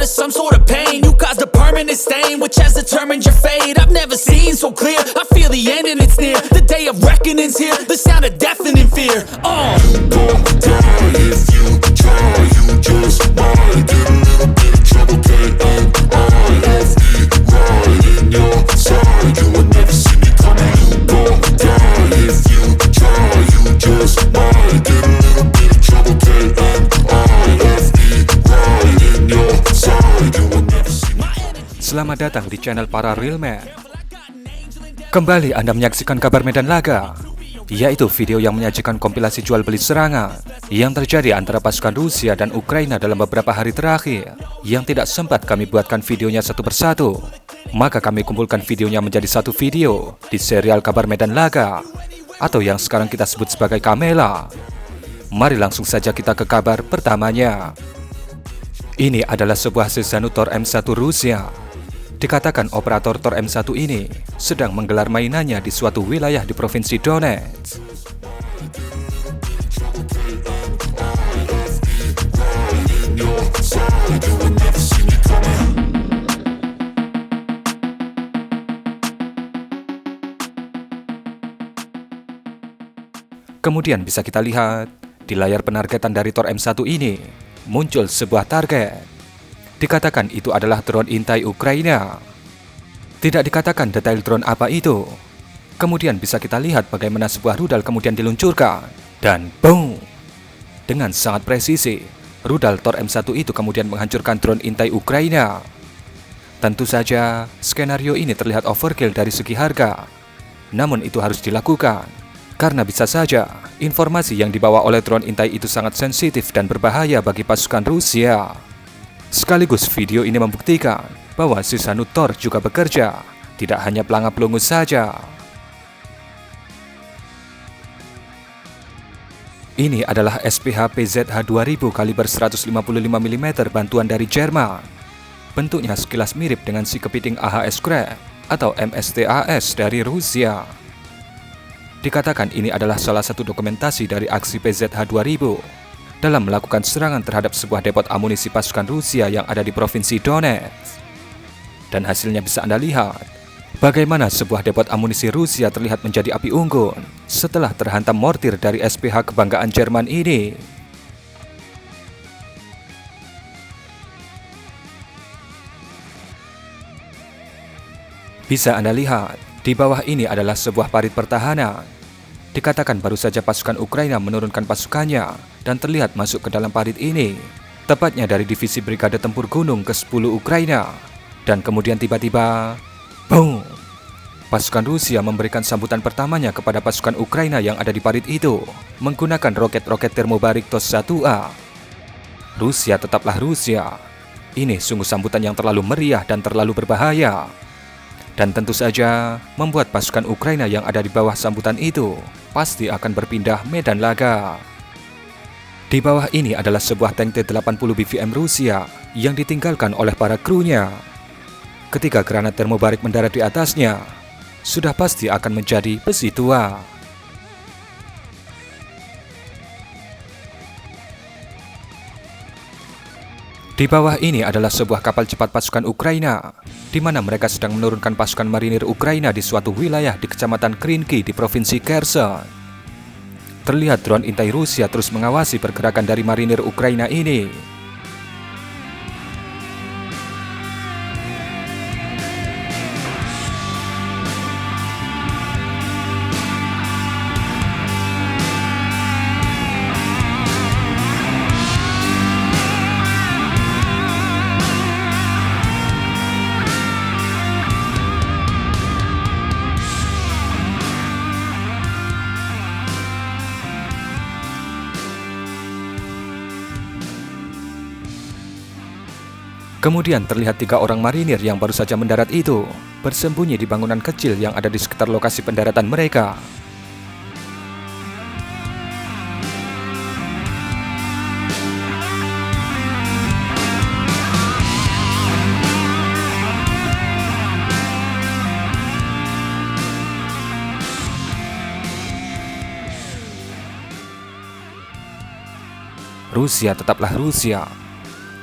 of some sort of pain. You caused a permanent stain, which has determined your fate. I've never seen so clear, I feel the end and it's near. The day of reckoning's here, the sound of deafening fear. You gon' die if you try, you just might get a little bit of trouble, K-N-I-F-E, right in your side. You would never see me coming. You gon' die if you try, you just might get a little bit of trouble, K-N-I-F-E, right in your side. You would never see me coming. Selamat datang di channel para Real Man. Kembali Anda menyaksikan kabar Medan Laga, yaitu video yang menyajikan kompilasi jual beli serangan yang terjadi antara pasukan Rusia dan Ukraina dalam beberapa hari terakhir, yang tidak sempat kami buatkan videonya satu persatu. Maka kami kumpulkan videonya menjadi satu video di serial kabar Medan Laga, atau yang sekarang kita sebut sebagai Kamela. Mari langsung saja kita ke kabar pertamanya. Ini adalah sebuah sesanu Tor M1 Rusia. Dikatakan operator Tor M1 ini sedang menggelar mainannya di suatu wilayah di Provinsi Donetsk. Kemudian bisa kita lihat di layar penargetan dari Tor M1 ini muncul sebuah target. Dikatakan itu adalah drone intai Ukraina. Tidak dikatakan detail drone apa itu. Kemudian bisa kita lihat bagaimana sebuah rudal kemudian diluncurkan. Dan boom! Dengan sangat presisi, rudal Tor M1 itu kemudian menghancurkan drone intai Ukraina. Tentu saja, skenario ini terlihat overkill dari segi harga. Namun itu harus dilakukan, karena bisa saja informasi yang dibawa oleh drone intai itu sangat sensitif dan berbahaya bagi pasukan Rusia. Sekaligus video ini membuktikan bahwa sesanu Tor juga bekerja, tidak hanya pelanga-pelungu saja. Ini adalah SPH PZH-2000 kaliber 155 mm bantuan dari Jerman. Bentuknya sekilas mirip dengan si kepiting AHS Kräf atau MSTAS dari Rusia. Dikatakan ini adalah salah satu dokumentasi dari aksi PZH-2000 dalam melakukan serangan terhadap sebuah depot amunisi pasukan Rusia yang ada di Provinsi Donetsk. Dan hasilnya bisa Anda lihat, bagaimana sebuah depot amunisi Rusia terlihat menjadi api unggun setelah terhantam mortir dari SPH kebanggaan Jerman ini. Bisa Anda lihat, di bawah ini adalah sebuah parit pertahanan. Dikatakan baru saja pasukan Ukraina menurunkan pasukannya dan terlihat masuk ke dalam parit ini, tepatnya dari divisi Brigade Tempur Gunung ke-10 Ukraina. Dan kemudian tiba-tiba, boom! Pasukan Rusia memberikan sambutan pertamanya kepada pasukan Ukraina yang ada di parit itu menggunakan roket-roket termobarik TOS-1A. Rusia tetaplah Rusia. Ini sungguh sambutan yang terlalu meriah dan terlalu berbahaya. Dan tentu saja membuat pasukan Ukraina yang ada di bawah sambutan itu pasti akan berpindah medan laga. Di bawah ini adalah sebuah tank T-80 BVM Rusia yang ditinggalkan oleh para krunya. Ketika granat termobarik mendarat di atasnya, sudah pasti akan menjadi besi tua. Di bawah ini adalah sebuah kapal cepat pasukan Ukraina, di mana mereka sedang menurunkan pasukan marinir Ukraina di suatu wilayah di Kecamatan Krinky di Provinsi Kherson. Terlihat drone intai Rusia terus mengawasi pergerakan dari marinir Ukraina ini. Kemudian terlihat 3 orang marinir yang baru saja mendarat itu bersembunyi di bangunan kecil yang ada di sekitar lokasi pendaratan mereka. Rusia tetaplah Rusia.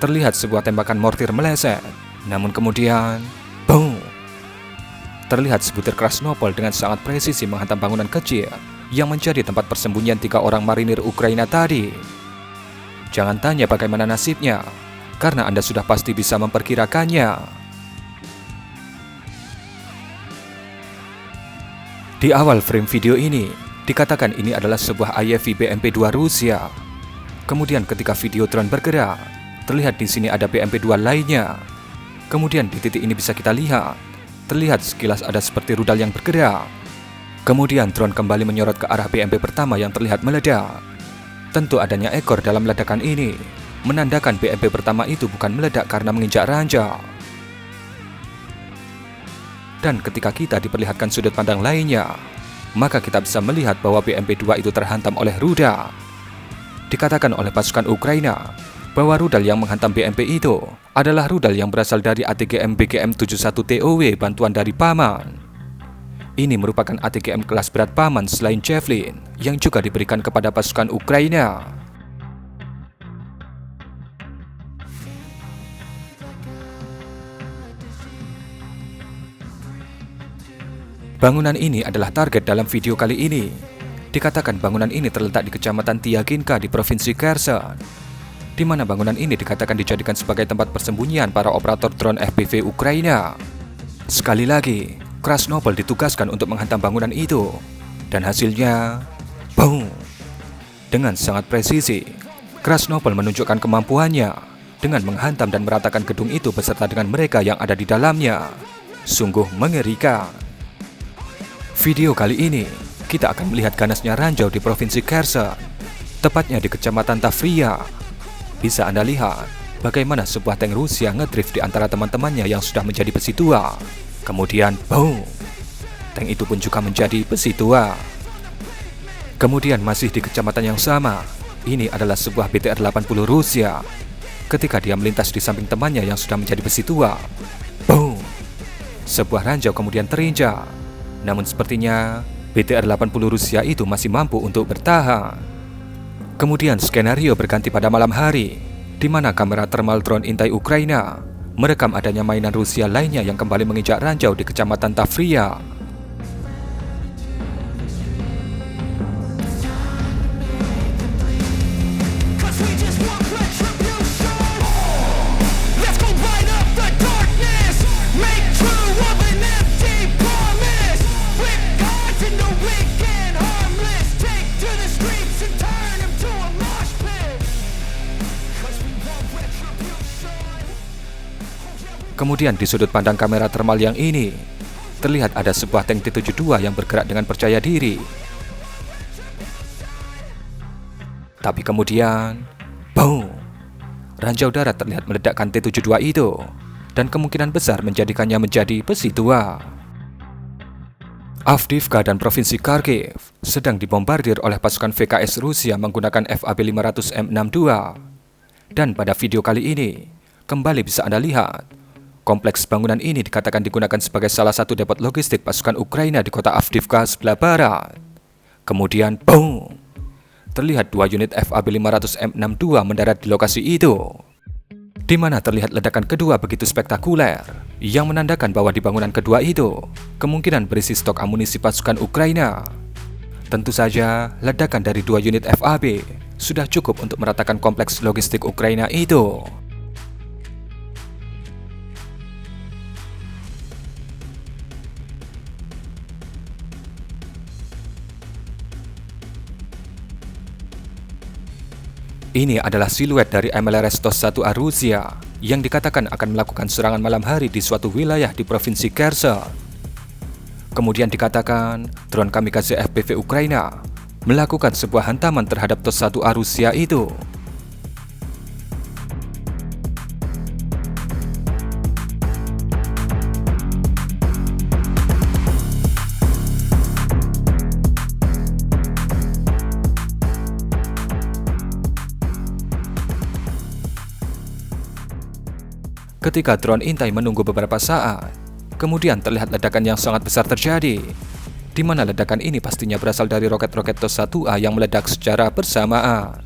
terlihat sebuah tembakan mortir meleset. Namun kemudian, boom! Terlihat sebutir Krasnopol dengan sangat presisi menghantam bangunan kecil yang menjadi tempat persembunyian 3 orang marinir Ukraina tadi. Jangan tanya bagaimana nasibnya, karena Anda sudah pasti bisa memperkirakannya. Di awal frame video ini, dikatakan ini adalah sebuah IFV BMP-2 Rusia. Kemudian ketika video drone bergerak, terlihat di sini ada BMP-2 lainnya. Kemudian di titik ini bisa kita lihat, terlihat sekilas ada seperti rudal yang bergerak. Kemudian drone kembali menyorot ke arah BMP pertama yang terlihat meledak. Tentu adanya ekor dalam ledakan ini, menandakan BMP pertama itu bukan meledak karena menginjak ranjau. Dan ketika kita diperlihatkan sudut pandang lainnya, maka kita bisa melihat bahwa BMP-2 itu terhantam oleh rudal. Dikatakan oleh pasukan Ukraina bahwa rudal yang menghantam BMP itu adalah rudal yang berasal dari ATGM BGM-71 TOW bantuan dari Paman. Ini merupakan ATGM kelas berat Paman selain Javelin yang juga diberikan kepada pasukan Ukraina. Bangunan ini adalah target dalam video kali ini. Dikatakan bangunan ini terletak di Kecamatan Tiaginka di Provinsi Kherson, di mana bangunan ini dikatakan dijadikan sebagai tempat persembunyian para operator drone FPV Ukraina. Sekali lagi, Krasnopol ditugaskan untuk menghantam bangunan itu, dan hasilnya, boom! Dengan sangat presisi, Krasnopol menunjukkan kemampuannya dengan menghantam dan meratakan gedung itu beserta dengan mereka yang ada di dalamnya. Sungguh mengerikan. Video kali ini, kita akan melihat ganasnya ranjau di Provinsi Kherson, tepatnya di Kecamatan Tavria. Bisa Anda lihat bagaimana sebuah tank Rusia ngedrift di antara teman-temannya yang sudah menjadi besi tua. Kemudian, boom! Tank itu pun juga menjadi besi tua. Kemudian masih di kecamatan yang sama, ini adalah sebuah BTR-80 Rusia. Ketika dia melintas di samping temannya yang sudah menjadi besi tua, boom! Sebuah ranjau kemudian terinjak. Namun sepertinya BTR-80 Rusia itu masih mampu untuk bertahan. Kemudian skenario berganti pada malam hari, di mana kamera thermal drone intai Ukraina merekam adanya mainan Rusia lainnya yang kembali menginjak ranjau di Kecamatan Tavria. Kemudian di sudut pandang kamera thermal yang ini, terlihat ada sebuah tank T-72 yang bergerak dengan percaya diri. Tapi kemudian, boom! Ranjau darat terlihat meledakkan T-72 itu, dan kemungkinan besar menjadikannya menjadi besi tua. Avdiivka dan Provinsi Kharkiv sedang dibombardir oleh pasukan VKS Rusia menggunakan FAB-500 M62. Dan pada video kali ini, kembali bisa Anda lihat, kompleks bangunan ini dikatakan digunakan sebagai salah satu depot logistik pasukan Ukraina di kota Avdiivka sebelah barat. Kemudian, boom! Terlihat 2 unit FAB-500 M62 mendarat di lokasi itu, di mana terlihat ledakan kedua begitu spektakuler, yang menandakan bahwa di bangunan kedua itu kemungkinan berisi stok amunisi pasukan Ukraina. Tentu saja, ledakan dari 2 unit FAB sudah cukup untuk meratakan kompleks logistik Ukraina itu. Ini adalah siluet dari MLRS TOS-1A Rusia yang dikatakan akan melakukan serangan malam hari di suatu wilayah di Provinsi Kherson. Kemudian dikatakan drone kamikaze FPV Ukraina melakukan sebuah hantaman terhadap TOS-1A Rusia itu. Ketika drone intai menunggu beberapa saat, kemudian terlihat ledakan yang sangat besar terjadi, di mana ledakan ini pastinya berasal dari roket-roket TOS-1A yang meledak secara bersamaan.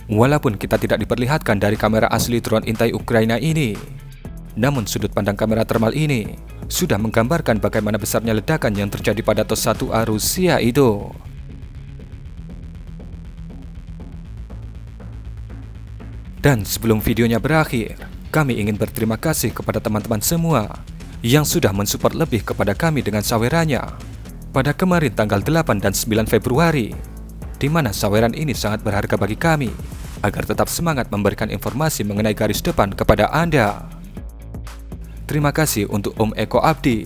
Walaupun kita tidak diperlihatkan dari kamera asli drone intai Ukraina ini, namun sudut pandang kamera thermal ini sudah menggambarkan bagaimana besarnya ledakan yang terjadi pada TOS 1A Rusia itu. Dan sebelum videonya berakhir, kami ingin berterima kasih kepada teman-teman semua yang sudah mensupport lebih kepada kami dengan sawerannya pada kemarin tanggal 8 dan 9 Februari, di mana saweran ini sangat berharga bagi kami agar tetap semangat memberikan informasi mengenai garis depan kepada Anda. Terima kasih untuk Om Eko Abdi,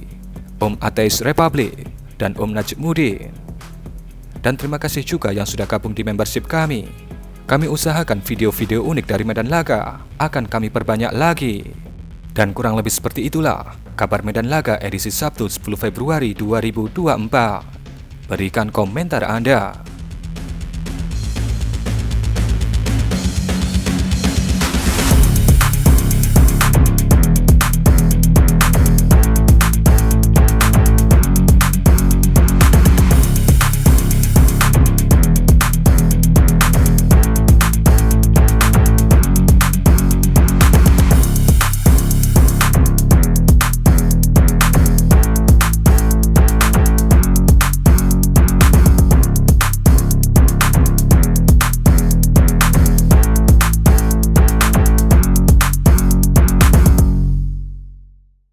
Om Ateis Republik, dan Om Najib Mudin. Dan terima kasih juga yang sudah gabung di membership kami. Kami usahakan video-video unik dari medan laga akan kami perbanyak lagi. Dan kurang lebih seperti itulah kabar medan laga edisi Sabtu 10 Februari 2024. Berikan komentar Anda.